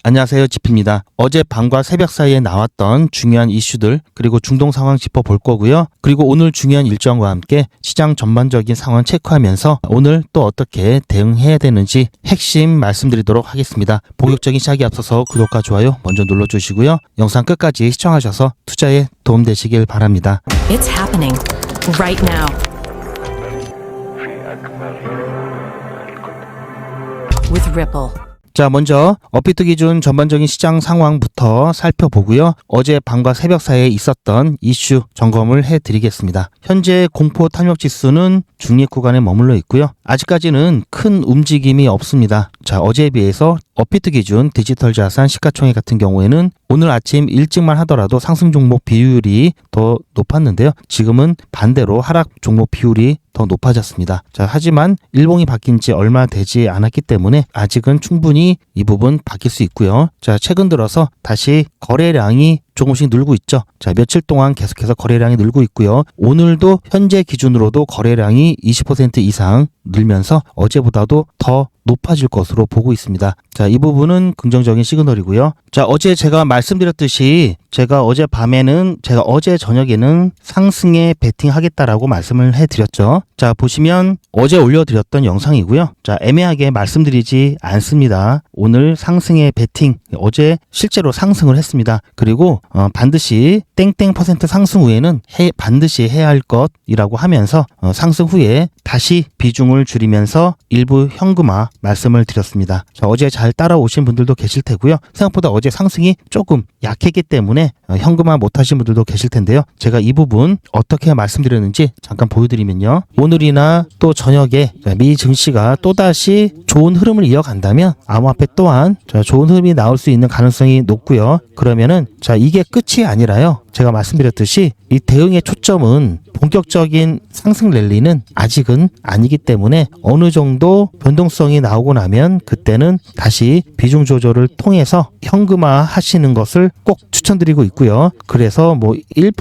안녕하세요, 지피입니다. 어제 밤과 새벽 사이에 나왔던 중요한 이슈들 그리고 중동 상황 짚어볼 거고요. 그리고 오늘 중요한 일정과 함께 시장 전반적인 상황 체크하면서 오늘 또 어떻게 대응해야 되는지 핵심 말씀드리도록 하겠습니다. 본격적인 시작에 앞서서 구독과 좋아요 먼저 눌러주시고요. 영상 끝까지 시청하셔서 투자에 도움되시길 바랍니다. It's happening right now. With Ripple. 자, 먼저 업비트 기준 전반적인 시장 상황부터 살펴보고요. 어제 밤과 새벽 사이에 있었던 이슈 점검을 해드리겠습니다. 현재 공포 탐욕 지수는 중립 구간에 머물러 있고요. 아직까지는 큰 움직임이 없습니다. 자, 어제에 비해서 업비트 기준 디지털 자산 시가총액 같은 경우에는 오늘 아침 일찍만 하더라도 상승 종목 비율이 더 높았는데요. 지금은 반대로 하락 종목 비율이 더 높아졌습니다. 자, 하지만 일봉이 바뀐 지 얼마 되지 않았기 때문에 아직은 충분히 이 부분 바뀔 수 있고요. 자, 최근 들어서 다시 거래량이 조금씩 늘고 있죠. 자, 며칠 동안 계속해서 거래량이 늘고 있고요. 오늘도 현재 기준으로도 거래량이 20% 이상 늘면서 어제보다도 더 높아질 것으로 보고 있습니다. 자, 이 부분은 긍정적인 시그널이고요. 자, 어제 제가 말씀드렸듯이 제가 어제 저녁에는 상승에 베팅하겠다라고 말씀을 해드렸죠. 자, 보시면 어제 올려드렸던 영상이고요. 자, 애매하게 말씀드리지 않습니다. 오늘 상승에 베팅, 어제 실제로 상승을 했습니다. 그리고 반드시 땡땡 % 상승 후에는 반드시 해야 할 것이라고 하면서 상승 후에 다시 비중을 줄이면서 일부 현금화 말씀을 드렸습니다. 자, 어제 잘 따라오신 분들도 계실 테고요. 생각보다 어제 상승이 조금 약했기 때문에 현금화 못하신 분들도 계실 텐데요. 제가 이 부분 어떻게 말씀드렸는지 잠깐 보여드리면요. 오늘이나 또 저녁에 미 증시가 또다시 좋은 흐름을 이어간다면 암호화폐 또한 좋은 흐름이 나올 수 있는 가능성이 높고요. 그러면은 자, 이게 끝이 아니라요. 제가 말씀드렸듯이 이 대응의 초점은 본격적인 상승 랠리는 아직은 아니기 때문에 어느 정도 변동성이 나오고 나면 그때는 다시 비중 조절을 통해서 현금화 하시는 것을 꼭 추천드리고 있고요. 그래서 뭐 1%,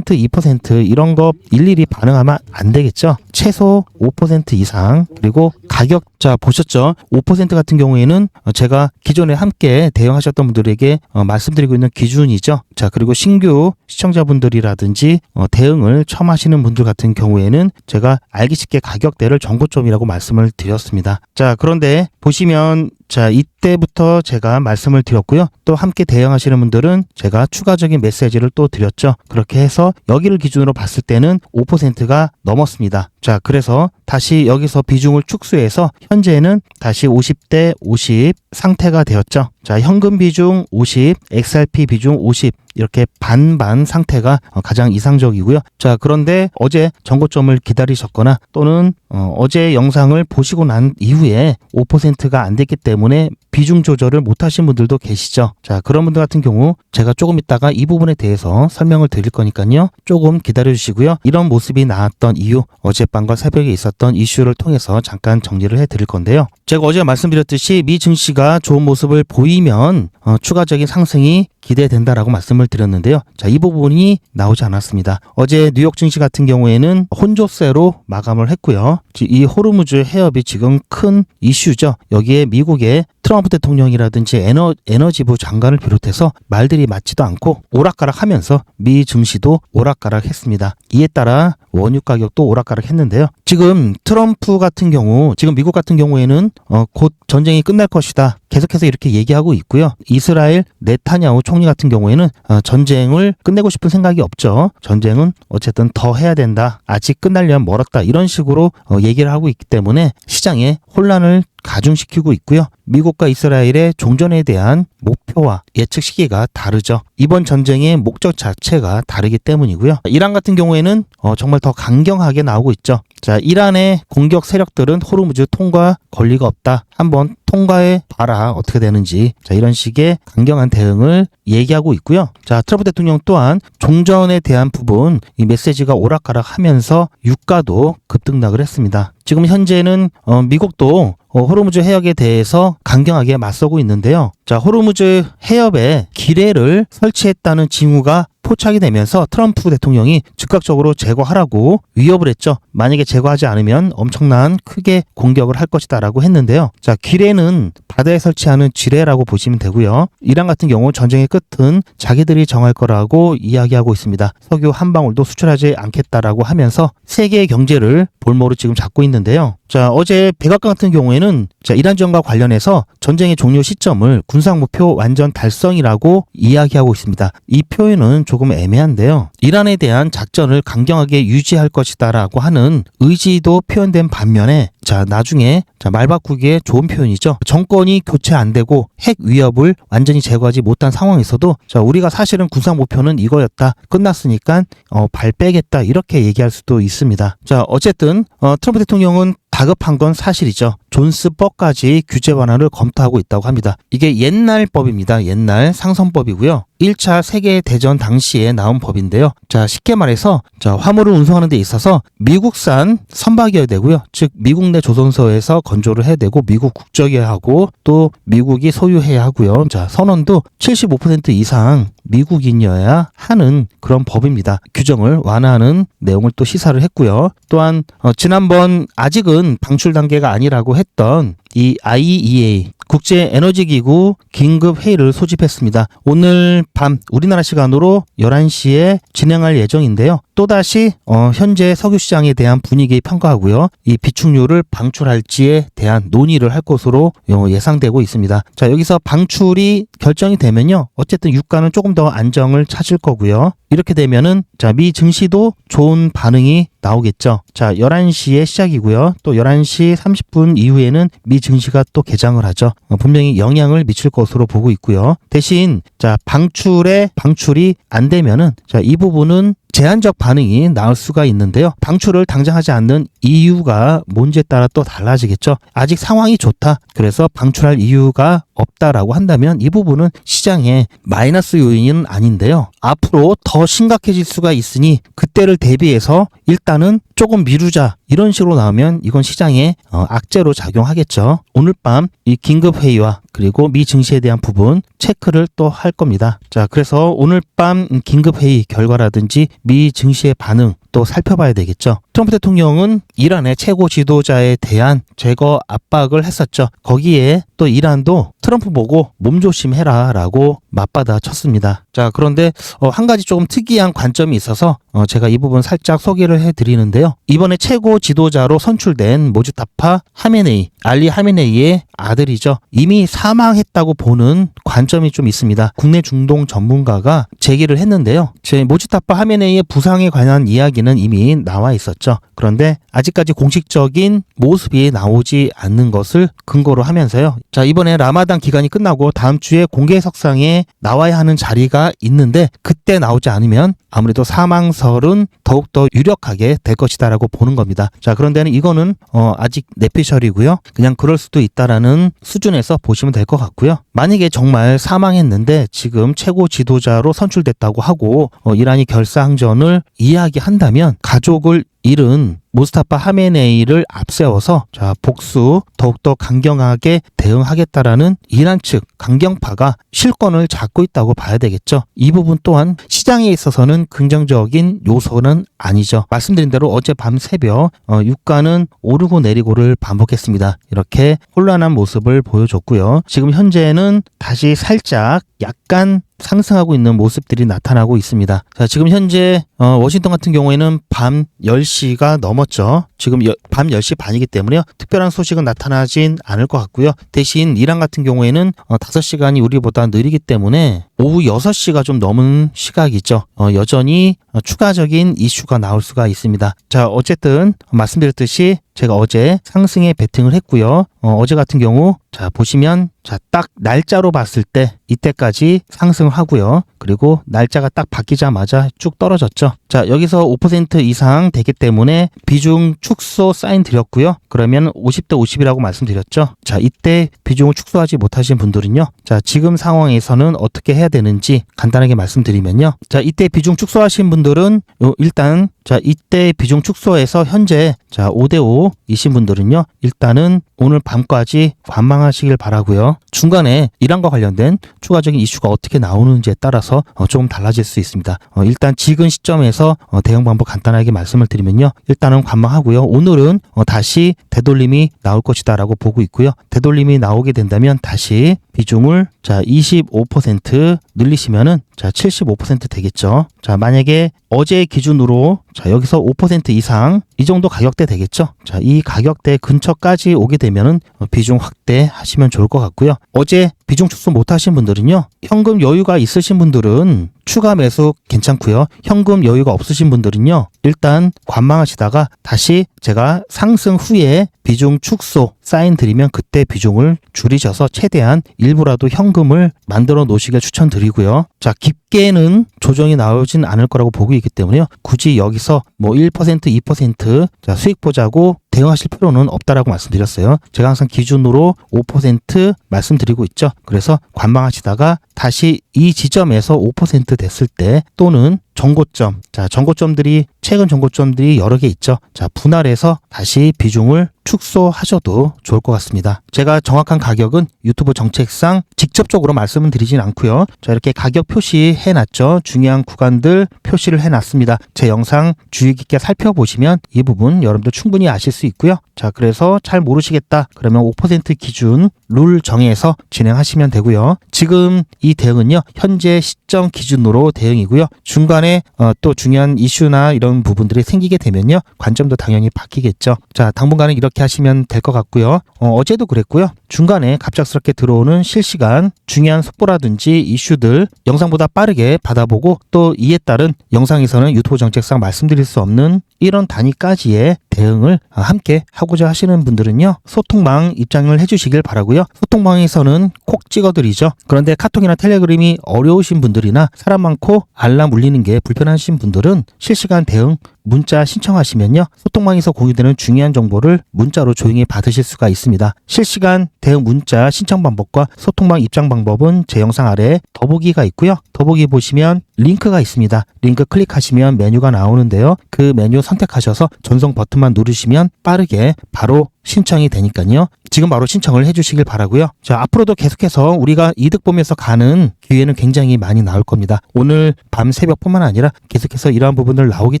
2% 이런 거 일일이 반응하면 안 되겠죠. 최소 5% 이상. 그리고 가격, 자, 보셨죠? 5% 같은 경우에는 제가 기존에 함께 대응하셨던 분들에게 말씀드리고 있는 기준이죠. 자, 그리고 신규 시청자분들이라든지 대응을 처음 하시는 분들 같은 경우에는 제가 알기 쉽게 가격대를 정고점이라고 말씀을 드렸습니다. 자, 그런데 보시면 자, 이때부터 제가 말씀을 드렸고요. 또 함께 대응하시는 분들은 제가 추가적인 메시지를 또 드렸죠. 그렇게 해서 여기를 기준으로 봤을 때는 5%가 넘었습니다. 자, 그래서 다시 여기서 비중을 축소해서 현재는 다시 50대 50 상태가 되었죠. 자, 현금 비중 50, XRP 비중 50 이렇게 반반 상태가 가장 이상적이고요. 자, 그런데 어제 정고점을 기다리셨거나 또는 어제 영상을 보시고 난 이후에 5%가 안 됐기 때문에 비중 조절을 못 하신 분들도 계시죠. 자, 그런 분들 같은 경우 제가 조금 있다가 이 부분에 대해서 설명을 드릴 거니까요. 조금 기다려 주시고요. 이런 모습이 나왔던 이유, 어젯밤과 새벽에 있었던 이슈를 통해서 잠깐 정리를 해 드릴 건데요. 제가 어제 말씀드렸듯이 미 증시가 좋은 모습을 보이면 추가적인 상승이 기대된다라고 말씀을 드렸는데요. 자, 이 부분이 나오지 않았습니다. 어제 뉴욕 증시 같은 경우에는 혼조세로 마감을 했고요. 이 호르무즈 해협이 지금 큰 이슈죠. 여기에 미국의 트럼프 대통령이라든지 에너지부 장관을 비롯해서 말들이 맞지도 않고 오락가락하면서 미 증시도 오락가락했습니다. 이에 따라 원유 가격도 오락가락했는데요. 지금 트럼프 같은 경우, 지금 미국 같은 경우에는 곧 전쟁이 끝날 것이다. 계속해서 이렇게 얘기하고 있고요. 이스라엘 네타냐후 총리 같은 경우에는 전쟁을 끝내고 싶은 생각이 없죠. 전쟁은 어쨌든 더 해야 된다. 아직 끝나려면 멀었다. 이런 식으로 얘기를 하고 있기 때문에 시장에 혼란을 가중시키고 있고요. 미국과 이스라엘의 종전에 대한 목표와 예측 시기가 다르죠. 이번 전쟁의 목적 자체가 다르기 때문이고요. 이란 같은 경우에는 정말 더 강경하게 나오고 있죠. 자, 이란의 공격 세력들은 호르무즈 통과 권리가 없다. 한번 통과해 봐라. 어떻게 되는지. 자, 이런 식의 강경한 대응을 얘기하고 있고요. 자, 트럼프 대통령 또한 종전에 대한 부분 이 메시지가 오락가락하면서 유가도 급등락을 했습니다. 지금 현재는 미국도 호르무즈 해역에 대해서 강경하게 맞서고 있는데요. 자, 호르무즈 해협에 기뢰를 설치했다는 징후가 포착이 되면서 트럼프 대통령이 즉각적으로 제거하라고 위협을 했죠. 만약에 제거하지 않으면 엄청난 크게 공격을 할 것이다라고 했는데요. 자, 기뢰는 바다에 설치하는 지뢰라고 보시면 되고요. 이란 같은 경우 전쟁의 끝은 자기들이 정할 거라고 이야기하고 있습니다. 석유 한 방울도 수출하지 않겠다라고 하면서 세계의 경제를 볼모로 지금 잡고 있는데요. 자, 어제 백악관 같은 경우에는 자, 이란전과 관련해서 전쟁의 종료 시점을 군사 목표 완전 달성이라고 이야기하고 있습니다. 이 표현은 조금 애매한데요. 이란에 대한 작전을 강경하게 유지할 것이다라고 하는 의지도 표현된 반면에 자, 나중에 말 바꾸기에 좋은 표현이죠. 정권이 교체 안 되고 핵 위협을 완전히 제거하지 못한 상황에서도 자, 우리가 사실은 군사 목표는 이거였다. 끝났으니까 발 빼겠다. 이렇게 얘기할 수도 있습니다. 자, 어쨌든 트럼프 대통령은 다급한 건 사실이죠. 존스법까지 규제 완화를 검토하고 있다고 합니다. 이게 옛날 법입니다. 옛날 상선법이고요. 1차 세계대전 당시에 나온 법인데요. 자, 쉽게 말해서 자, 화물을 운송하는 데 있어서 미국산 선박이어야 되고요. 즉 미국 내 조선소에서 건조를 해야 되고 미국 국적이어야 하고 또 미국이 소유해야 하고요. 자, 선원도 75% 이상 미국인이어야 하는 그런 법입니다. 규정을 완화하는 내용을 또 시사를 했고요. 또한 지난번 아직은 방출 단계가 아니라고 했던 이 IEA 국제에너지기구 긴급회의를 소집했습니다. 오늘 밤 우리나라 시간으로 11시에 진행할 예정인데요. 또다시 현재 석유시장에 대한 분위기 평가하고요. 이 비축유를 방출할지에 대한 논의를 할 것으로 예상되고 있습니다. 자, 여기서 방출이 결정이 되면요. 어쨌든 유가는 조금 더 안정을 찾을 거고요. 이렇게 되면은 자, 미 증시도 좋은 반응이 나오겠죠. 자, 11시에 시작이고요. 또 11시 30분 이후에는 미 증시가 또 개장을 하죠. 분명히 영향을 미칠 것으로 보고 있고요. 대신 자, 방출이 안 되면은 자, 이 부분은 제한적 반응이 나올 수가 있는데요. 방출을 당장 하지 않는 이유가 뭔지에 따라 또 달라지겠죠. 아직 상황이 좋다. 그래서 방출할 이유가 없다라고 한다면 이 부분은 시장에 마이너스 요인은 아닌데요. 앞으로 더 심각해질 수가 있으니 그때를 대비해서 일단은 조금 미루자 이런 식으로 나오면 이건 시장에 악재로 작용하겠죠. 오늘 밤 이 긴급회의와 그리고 미 증시에 대한 부분 체크를 또 할 겁니다. 자, 그래서 오늘 밤 긴급회의 결과라든지 미 증시의 반응 또 살펴봐야 되겠죠. 트럼프 대통령은 이란의 최고 지도자에 대한 제거 압박을 했었죠. 거기에 또 이란도 트럼프 보고 몸조심해라 라고 맞받아 쳤습니다. 자, 그런데 한 가지 조금 특이한 관점이 있어서 제가 이 부분 살짝 소개를 해드리는데요. 이번에 최고 지도자로 선출된 모주타파 하메네이, 알리 하메네이의 아들이죠. 이미 사망했다고 보는 관점이 좀 있습니다. 국내 중동 전문가가 제기를 했는데요. 모주타파 하메네이의 부상에 관한 이야기는 이미 나와 있었죠. 그런데 아직까지 공식적인 모습이 나오지 않는 것을 근거로 하면서요. 자, 이번에 라마단 기간이 끝나고 다음 주에 공개석상에 나와야 하는 자리가 있는데 그때 나오지 않으면 아무래도 사망설은 더욱더 유력하게 될 것이다라고 보는 겁니다. 자, 그런데는 이거는 아직 내피셜이고요. 그냥 그럴 수도 있다라는 수준에서 보시면 될 것 같고요. 만약에 정말 사망했는데 지금 최고 지도자로 선출됐다고 하고 이란이 결사항전을 이야기한다면 가족을 잃은 모스타파 하메네이를 앞세워서 자, 복수 더욱더 강경하게 대응하겠다라는 이란 측 강경파가 실권을 잡고 있다고 봐야 되겠죠. 이 부분 또한 시장에 있어서는 긍정적인 요소는 아니죠. 말씀드린 대로 어젯밤 새벽 유가는 오르고 내리고를 반복했습니다. 이렇게 혼란한 모습을 보여줬고요. 지금 현재는 다시 살짝 약간 상승하고 있는 모습들이 나타나고 있습니다. 자, 지금 현재 워싱턴 같은 경우에는 밤 10시가 넘었죠. 지금 밤 10시 반이기 때문에요. 특별한 소식은 나타나진 않을 것 같고요. 대신 이란 같은 경우에는 5시간이 우리보다 느리기 때문에 오후 6시가 좀 넘은 시각이죠. 여전히 추가적인 이슈가 나올 수가 있습니다. 자, 어쨌든 말씀드렸듯이 제가 어제 상승에 베팅을 했고요. 어제 같은 경우 자, 보시면 자, 딱 날짜로 봤을 때 이때까지 상승을 하고요. 그리고 날짜가 딱 바뀌자마자 쭉 떨어졌죠. 자, 여기서 5% 이상 되기 때문에 비중 축소 사인 드렸고요. 그러면 50대 50이라고 말씀드렸죠. 자, 이때 비중을 축소하지 못하신 분들은요. 자, 지금 상황에서는 어떻게 해야 되는지 간단하게 말씀드리면요. 자, 이때 비중 축소하신 분들은 일단 자, 이때 비중 축소해서 현재 5대5이신 분들은요, 일단은 오늘 밤까지 관망하시길 바라고요. 중간에 이란과 관련된 추가적인 이슈가 어떻게 나오는지에 따라서 조금 달라질 수 있습니다. 일단 지금 시점에서 대응 방법 간단하게 말씀을 드리면요, 일단은 관망하고요. 오늘은 다시 되돌림이 나올 것이다라고 보고 있고요. 되돌림이 나오게 된다면 다시 비중을 25% 늘리시면은 75% 되겠죠. 자, 만약에 어제 기준으로 여기서 5% 이상 이 정도 가격대 되겠죠. 자, 이 가격대 근처까지 오게 되면은 비중 확대하시면 좋을 것 같고요. 어제 비중 축소 못 하신 분들은요, 현금 여유가 있으신 분들은 추가 매수 괜찮고요. 현금 여유가 없으신 분들은요, 일단 관망하시다가 다시 제가 상승 후에 비중 축소 사인 드리면 그때 비중을 줄이셔서 최대한 일부라도 현금을 만들어 놓으시길 추천드리고요. 자, 깊게는 조정이 나오진 않을 거라고 보고 있기 때문에요, 굳이 여기서 1%, 2% 수익 보자고 대응하실 필요는 없다라고 말씀드렸어요. 제가 항상 기준으로 5% 말씀드리고 있죠. 그래서 관망하시다가 다시 이 지점에서 5% 됐을 때 또는 정고점, 정고점들이 최근 정고점들이 여러 개 있죠. 자, 분할해서 다시 비중을 축소하셔도 좋을 것 같습니다. 제가 정확한 가격은 유튜브 정책상 직접적으로 말씀은 드리진 않고요. 자, 이렇게 가격 표시해 놨죠. 중요한 구간들 표시를 해 놨습니다. 제 영상 주의 깊게 살펴보시면 이 부분 여러분들 충분히 아실 수 있고요. 자, 그래서 잘 모르시겠다 그러면 5% 기준 룰 정해서 진행하시면 되고요. 지금 이 대응은요, 현재 시점 기준으로 대응이고요. 중간에 또 중요한 이슈나 이런 부분들이 생기게 되면요, 관점도 당연히 바뀌겠죠. 자, 당분간은 이렇게 하시면 될 것 같고요. 어제도 그랬고요. 중간에 갑작스럽게 들어오는 실시간 중요한 속보라든지 이슈들 영상보다 빠르게 받아보고 또 이에 따른 영상에서는 유튜브 정책상 말씀드릴 수 없는 이런 단위까지의 대응을 함께 하고자 하시는 분들은요, 소통방 입장을 해주시길 바라고요. 소통방에서는 콕 찍어드리죠. 그런데 카톡이나 텔레그램이 어려우신 분들이나 사람 많고 알람 울리는 게 불편하신 분들은 실시간 대응 문자 신청하시면요, 소통방에서 공유되는 중요한 정보를 문자로 조용히 받으실 수가 있습니다. 실시간 대응 문자 신청 방법과 소통방 입장 방법은 제 영상 아래에 더보기가 있고요. 더보기 보시면 링크가 있습니다. 링크 클릭하시면 메뉴가 나오는데요. 그 메뉴 선택하셔서 전송 버튼만 누르시면 빠르게 바로 신청이 되니까요. 지금 바로 신청을 해주시길 바라고요. 자, 앞으로도 계속해서 우리가 이득 보면서 가는 기회는 굉장히 많이 나올 겁니다. 오늘 밤 새벽뿐만 아니라 계속해서 이러한 부분들 나오기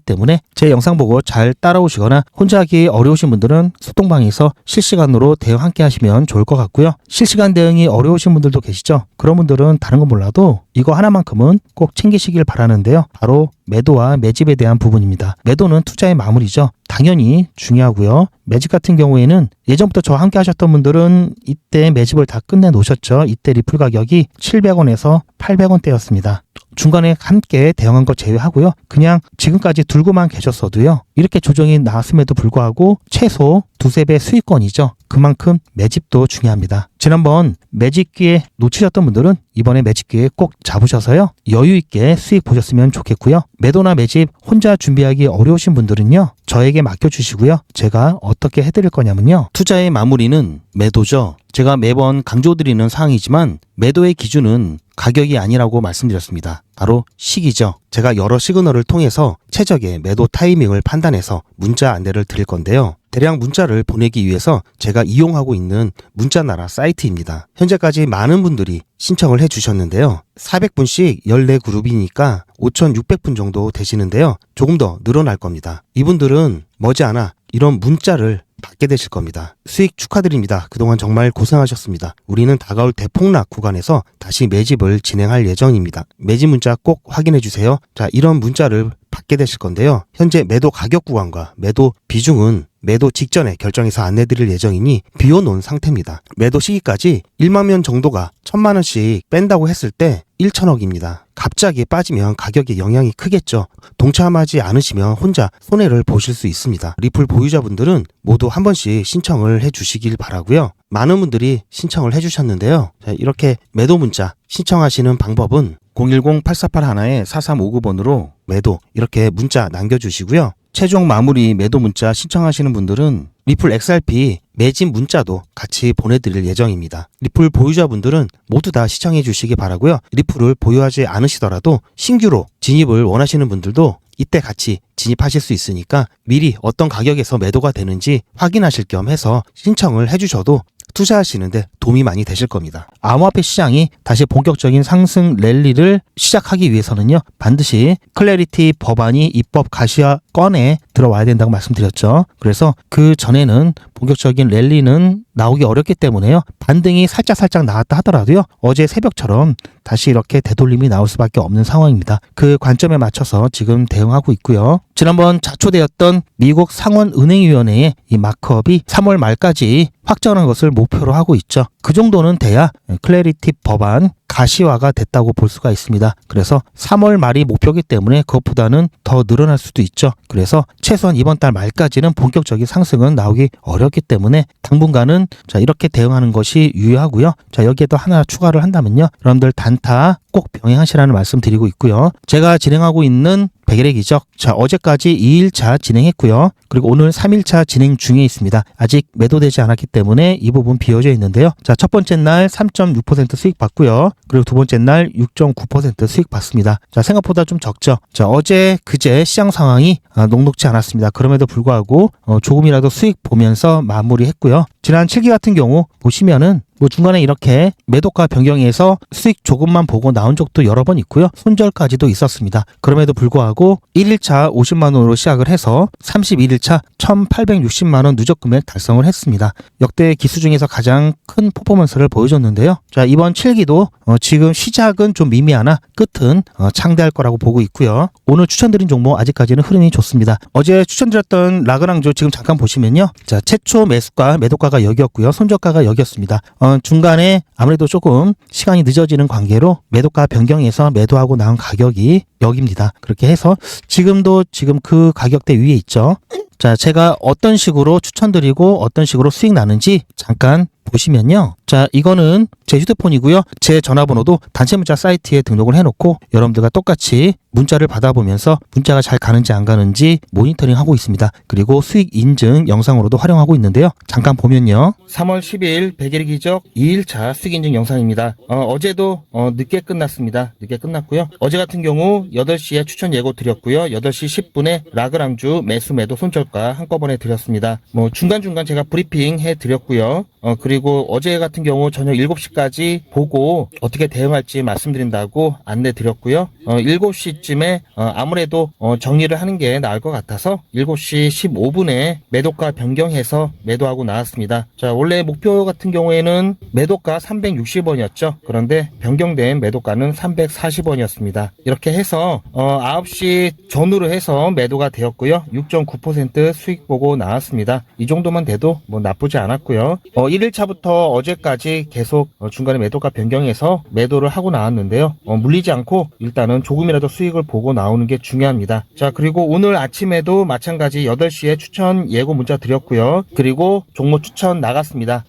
때문에 제 영상 보고 잘 따라오시거나 혼자 하기 어려우신 분들은 소통방에서 실시간으로 대응 함께 하시면 좋을 것 같고요. 실시간 대응이 어려우신 분들도 계시죠. 그런 분들은 다른 건 몰라도 이거 하나만큼은 꼭 챙기시길 바라는데요. 바로 매도와 매집에 대한 부분입니다. 매도는 투자의 마무리죠. 당연히 중요하고요. 매집 같은 경우에는 예전부터 저와 함께 하셨던 분들은 이때 매집을 다 끝내 놓으셨죠. 이때 리플 가격이 700원에서 800원대였습니다. 중간에 함께 대응한 것 제외하고요. 그냥 지금까지 들고만 계셨어도요, 이렇게 조정이 나왔음에도 불구하고 최소 두세 배 수익권이죠. 그만큼 매집도 중요합니다. 지난번 매집 기회 놓치셨던 분들은 이번에 매집 기회 꼭 잡으셔서요, 여유 있게 수익 보셨으면 좋겠고요. 매도나 매집 혼자 준비하기 어려우신 분들은요, 저에게 맡겨주시고요. 제가 어떻게 해드릴 거냐면요, 투자의 마무리는 매도죠. 제가 매번 강조드리는 사항이지만 매도의 기준은 가격이 아니라고 말씀드렸습니다. 바로 시기죠. 제가 여러 시그널을 통해서 최적의 매도 타이밍을 판단해서 문자 안내를 드릴 건데요. 대량 문자를 보내기 위해서 제가 이용하고 있는 문자나라 사이트입니다. 현재까지 많은 분들이 신청을 해주셨는데요. 400분씩 14그룹이니까 5,600분 정도 되시는데요. 조금 더 늘어날 겁니다. 이분들은 머지않아 이런 문자를 받게 되실 겁니다. 수익 축하드립니다. 그동안 정말 고생하셨습니다. 우리는 다가올 대폭락 구간에서 다시 매집을 진행할 예정입니다. 매집 문자 꼭 확인해 주세요. 자, 이런 문자를 받게 되실 건데요. 현재 매도 가격 구간과 매도 비중은 매도 직전에 결정해서 안내드릴 예정이니 비워놓은 상태입니다. 매도 시기까지 1만 명 정도가 1,000만 원씩 뺀다고 했을 때 1,000억입니다. 갑자기 빠지면 가격에 영향이 크겠죠. 동참하지 않으시면 혼자 손해를 보실 수 있습니다. 리플 보유자분들은 모두 한 번씩 신청을 해주시길 바라고요. 많은 분들이 신청을 해주셨는데요. 자, 이렇게 매도 문자 신청하시는 방법은 010-8481-4359번으로 매도 이렇게 문자 남겨주시고요. 최종 마무리 매도 문자 신청하시는 분들은 리플 XRP 매진 문자도 같이 보내드릴 예정입니다. 리플 보유자분들은 모두 다 시청해 주시기 바라고요. 리플을 보유하지 않으시더라도 신규로 진입을 원하시는 분들도 이때 같이 진입하실 수 있으니까 미리 어떤 가격에서 매도가 되는지 확인하실 겸 해서 신청을 해주셔도 투자하시는데 도움이 많이 되실 겁니다. 암호화폐 시장이 다시 본격적인 상승 랠리를 시작하기 위해서는요, 반드시 클래리티 법안이 입법 가시화권에 들어와야 된다고 말씀드렸죠. 그래서 그 전에는 본격적인 랠리는 나오기 어렵기 때문에요, 반등이 살짝 나왔다 하더라도요, 어제 새벽처럼 다시 이렇게 되돌림이 나올 수밖에 없는 상황입니다. 그 관점에 맞춰서 지금 대응하고 있고요. 지난번 자초되었던 미국 상원은행위원회의 이 마크업이 3월 말까지 확정한 것을 목표로 하고 있죠. 그 정도는 돼야 클래리티 법안 가시화가 됐다고 볼 수가 있습니다. 그래서 3월 말이 목표이기 때문에 그것보다는 더 늘어날 수도 있죠. 그래서 최소한 이번 달 말까지는 본격적인 상승은 나오기 어렵기 때문에 당분간은 자 이렇게 대응하는 것이 유효하고요. 자 여기에도 하나 추가를 한다면요, 여러분들 단타 꼭 병행하시라는 말씀 드리고 있고요. 제가 진행하고 있는 백일의 기적, 자 어제까지 2일차 진행했고요. 그리고 오늘 3일차 진행 중에 있습니다. 아직 매도되지 않았기 때문에 이 부분 비워져 있는데요. 자 첫 번째 날 3.6% 수익 받고요. 그리고 두 번째 날 6.9% 수익 받습니다. 자 생각보다 좀 적죠. 자 어제 그제 시장 상황이 녹록지 않았습니다. 그럼에도 불구하고 조금이라도 수익 보면서 마무리했고요. 지난 7기 같은 경우 보시면은 중간에 이렇게 매도가 변경해서 수익 조금만 보고 나온 적도 여러 번 있고요. 손절까지도 있었습니다. 그럼에도 불구하고 1일차 50만 원으로 시작을 해서 31일차 1,860만 원 누적 금액 달성을 했습니다. 역대 기수 중에서 가장 큰 퍼포먼스를 보여줬는데요. 자 이번 7기도 지금 시작은 좀 미미하나 끝은 창대할 거라고 보고 있고요. 오늘 추천드린 종목 아직까지는 흐름이 좋습니다. 어제 추천드렸던 라그랑주 지금 잠깐 보시면요. 자 최초 매수가 매도가가 여기였고요. 손절가가 여기였습니다. 중간에 아무래도 조금 시간이 늦어지는 관계로 매도가 변경해서 매도하고 나온 가격이 여기입니다. 그렇게 해서 지금도 지금 그 가격대 위에 있죠. 자, 제가 어떤 식으로 추천드리고 어떤 식으로 수익 나는지 잠깐 보시면요. 자, 이거는 제 휴대폰이고요. 제 전화번호도 단체 문자 사이트에 등록을 해놓고 여러분들과 똑같이 문자를 받아보면서 문자가 잘 가는지 안 가는지 모니터링 하고 있습니다. 그리고 수익 인증 영상으로도 활용하고 있는데요. 잠깐 보면요. 3월 10일 백일의 기적 2일차 수익 인증 영상입니다. 어제도 늦게 끝났습니다. 늦게 끝났고요. 어제 같은 경우 8시에 추천 예고 드렸고요. 8시 10분에 라그랑주 매수 매도 손절가 한꺼번에 드렸습니다. 중간중간 제가 브리핑 해 드렸고요. 그리고 어제 같은 경우 저녁 7시까지 보고 어떻게 대응할지 말씀드린다고 안내 드렸고요. 7시쯤에 아무래도 정리를 하는 게 나을 것 같아서 7시 15분에 매도가 변경해서 매도하고 나왔습니다. 자, 원래 목표 같은 경우에는 매도가 360원이었죠. 그런데 변경된 매도가는 340원이었습니다. 이렇게 해서 9시 전후로 해서 매도가 되었고요. 6.9% 수익 보고 나왔습니다. 이 정도만 돼도 나쁘지 않았고요. 1일차부터 어제까지 계속 중간에 매도가 변경해서 매도를 하고 나왔는데요. 물리지 않고 일단은 조금이라도 수익을 보고 나오는 게 중요합니다. 자, 그리고 오늘 아침에도 마찬가지 8시에 추천 예고 문자 드렸고요. 그리고 종목 추천 나갔습니다.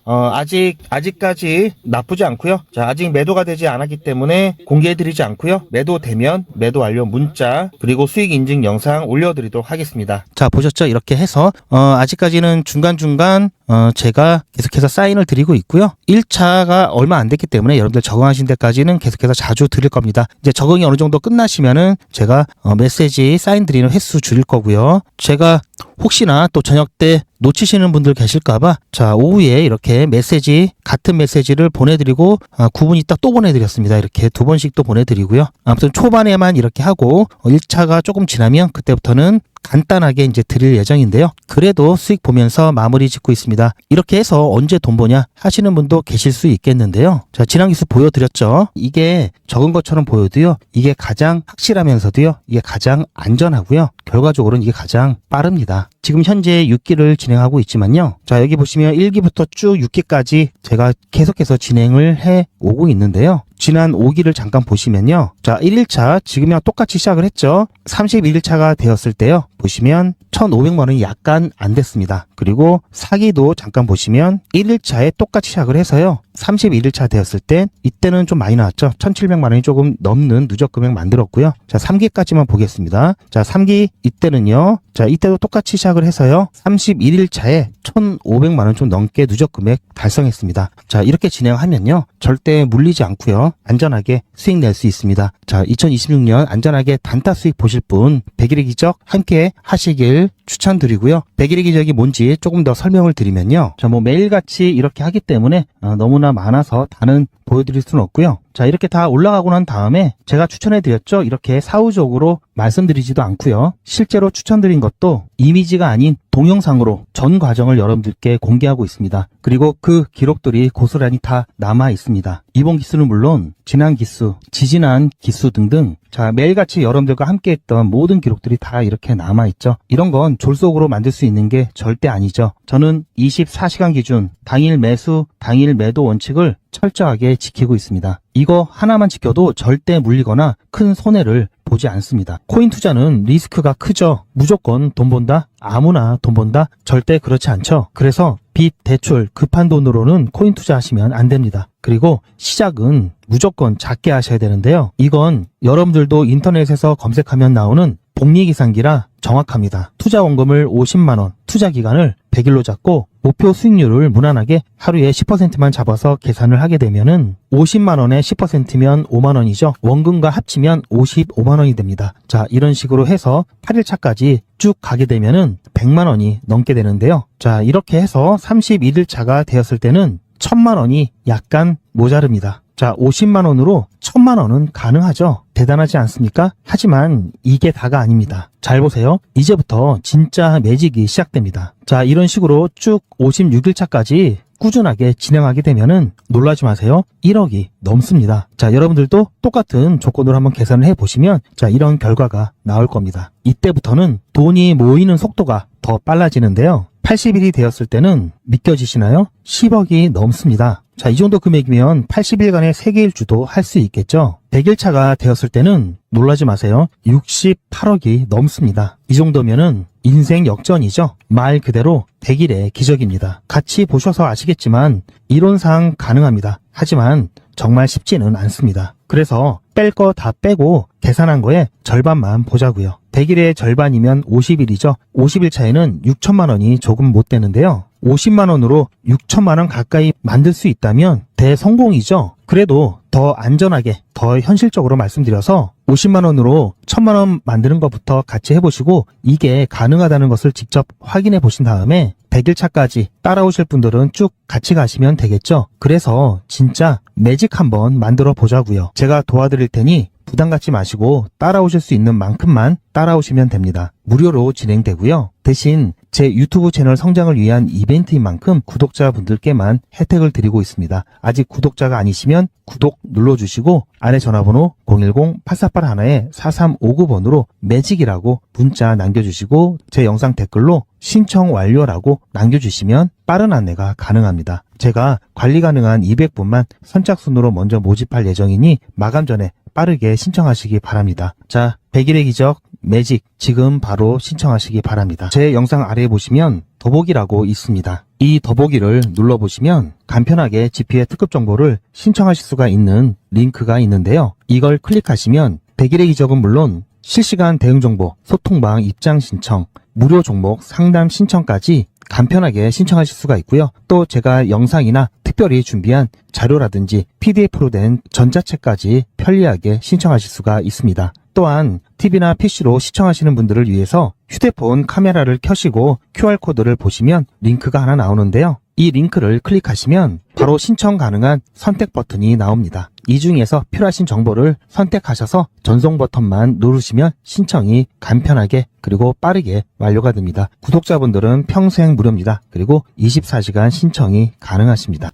아직까지 나쁘지 않고요. 자, 아직 매도가 되지 않았기 때문에 공개해드리지 않고요. 매도되면 매도 완료 문자 그리고 수익 인증 영상 올려드리도록 하겠습니다. 자, 보셨죠? 이렇게 해서 아직까지는 중간중간 제가 계속해서 사인을 드리고 있고요. 1차가 얼마 안 됐기 때문에 여러분들 적응하신 데까지는 계속해서 자주 드릴 겁니다. 이제 적응이 어느 정도 끝나시면은 제가 메시지 사인 드리는 횟수 줄일 거고요. 제가 혹시나 또 저녁 때 놓치시는 분들 계실까봐 자 오후에 이렇게 메시지 같은 메시지를 보내드리고 9분 있다 또 보내드렸습니다. 이렇게 2번씩 또 보내드리고요. 아무튼 초반에만 이렇게 하고 1차가 조금 지나면 그때부터는 간단하게 이제 드릴 예정인데요. 그래도 수익 보면서 마무리 짓고 있습니다. 이렇게 해서 언제 돈 버냐 하시는 분도 계실 수 있겠는데요. 자, 지난 기수 보여드렸죠. 이게 적은 것처럼 보여도요. 이게 가장 확실하면서도요. 이게 가장 안전하고요. 결과적으로는 이게 가장 빠릅니다. 지금 현재 6기를 진행하고 있지만요. 자, 여기 보시면 1기부터 쭉 6기까지 제가 계속해서 진행을 해 오고 있는데요. 지난 5기를 잠깐 보시면요. 자, 1일차 지금이랑 똑같이 시작을 했죠. 31일차가 되었을 때요. 보시면 1,500만 원이 약간 안 됐습니다. 그리고 4기도 잠깐 보시면 1일차에 똑같이 시작을 해서요. 31일차 되었을 때 이때는 좀 많이 나왔죠. 1,700만 원이 조금 넘는 누적 금액 만들었고요. 자, 3기까지만 보겠습니다. 자, 3기 이때는요. 자, 이때도 똑같이 시작을 해서요. 31일차에 1,500만 원 좀 넘게 누적 금액 달성했습니다. 자, 이렇게 진행하면요. 절대 물리지 않고요. 안전하게 수익 낼 수 있습니다. 자, 2026년 안전하게 단타 수익 보실 분 100일의 기적 함께 하시길 추천드리고요. 100일의 기적이 뭔지 조금 더 설명을 드리면요. 자, 뭐 매일같이 이렇게 하기 때문에 너무나 많아서 다는 보여드릴 수는 없고요. 자, 이렇게 다 올라가고 난 다음에 제가 추천해드렸죠. 이렇게 사후적으로 말씀드리지도 않고요. 실제로 추천드린 것도 이미지가 아닌 동영상으로 전 과정을 여러분들께 공개하고 있습니다. 그리고 그 기록들이 고스란히 다 남아 있습니다. 이번 기수는 물론 지난 기수, 지지난 기수 등등 자, 매일같이 여러분들과 함께 했던 모든 기록들이 다 이렇게 남아있죠. 이런 건 졸속으로 만들 수 있는 게 절대 아니죠. 저는 24시간 기준 당일 매수, 당일 매도 원칙을 철저하게 지키고 있습니다. 이거 하나만 지켜도 절대 물리거나 큰 손해를 보지 않습니다. 코인 투자는 리스크가 크죠. 무조건 돈 번다? 아무나 돈 번다? 절대 그렇지 않죠. 그래서 빚, 대출, 급한 돈으로는 코인 투자하시면 안 됩니다. 그리고 시작은 무조건 작게 하셔야 되는데요. 이건 여러분들도 인터넷에서 검색하면 나오는 복리계산기라 정확합니다. 투자 원금을 50만원, 투자 기간을 100일로 잡고 목표 수익률을 무난하게 하루에 10%만 잡아서 계산을 하게 되면은 50만원에 10%면 5만원이죠. 원금과 합치면 55만원이 됩니다. 자, 이런 식으로 해서 8일차까지 쭉 가게 되면은 100만원이 넘게 되는데요. 자, 이렇게 해서 31일차가 되었을 때는 1000만원이 약간 모자릅니다. 자, 50만원으로 1000만원은 가능하죠. 대단하지 않습니까? 하지만 이게 다가 아닙니다. 잘 보세요. 이제부터 진짜 매직이 시작됩니다. 자, 이런 식으로 쭉 56일차까지 꾸준하게 진행하게 되면은 놀라지 마세요. 1억이 넘습니다. 자, 여러분들도 똑같은 조건으로 한번 계산을 해보시면 자, 이런 결과가 나올 겁니다. 이때부터는 돈이 모이는 속도가 더 빨라지는데요. 80일이 되었을 때는 믿겨지시나요? 10억이 넘습니다. 자, 이 정도 금액이면 80일간의 세계일주도 할 수 있겠죠. 100일차가 되었을 때는 놀라지 마세요. 68억이 넘습니다. 이 정도면은 인생 역전이죠. 말 그대로 100일의 기적입니다. 같이 보셔서 아시겠지만 이론상 가능합니다. 하지만 정말 쉽지는 않습니다. 그래서 뺄 거 다 빼고 계산한 거에 절반만 보자고요. 100일의 절반이면 50일이죠. 50일 차에는 6천만 원이 조금 못 되는데요. 50만 원으로 6천만 원 가까이 만들 수 있다면 대성공이죠. 그래도 더 안전하게, 더 현실적으로 말씀드려서 50만 원으로 1000만 원 만드는 것부터 같이 해보시고 이게 가능하다는 것을 직접 확인해 보신 다음에 100일차까지 따라오실 분들은 쭉 같이 가시면 되겠죠. 그래서 진짜 매직 한번 만들어 보자고요. 제가 도와드릴 테니 부담 갖지 마시고 따라오실 수 있는 만큼만 따라오시면 됩니다. 무료로 진행되고요. 대신 제 유튜브 채널 성장을 위한 이벤트인 만큼 구독자분들께만 혜택을 드리고 있습니다. 아직 구독자가 아니시면 구독 눌러주시고 아래 전화번호 010-8481-4359번으로 매직이라고 문자 남겨주시고 제 영상 댓글로 신청 완료라고 남겨주시면 빠른 안내가 가능합니다. 제가 관리 가능한 200분만 선착순으로 먼저 모집할 예정이니 마감 전에 빠르게 신청하시기 바랍니다. 자, 100일의 기적 매직 지금 바로 신청하시기 바랍니다. 제 영상 아래에 보시면 더보기라고 있습니다. 이 더보기를 눌러보시면 간편하게 GP의 특급 정보를 신청하실 수가 있는 링크가 있는데요. 이걸 클릭하시면 100일의 기적은 물론 실시간 대응 정보, 소통방 입장 신청, 무료 종목 상담 신청까지 간편하게 신청하실 수가 있고요. 또 제가 영상이나 특별히 준비한 자료라든지 PDF로 된 전자책까지 편리하게 신청하실 수가 있습니다. 또한 TV나 PC로 시청하시는 분들을 위해서 휴대폰 카메라를 켜시고 QR코드를 보시면 링크가 하나 나오는데요. 이 링크를 클릭하시면 바로 신청 가능한 선택 버튼이 나옵니다. 이 중에서 필요하신 정보를 선택하셔서 전송 버튼만 누르시면 신청이 간편하게 그리고 빠르게 완료가 됩니다. 구독자분들은 평생 무료입니다. 그리고 24시간 신청이 가능하십니다.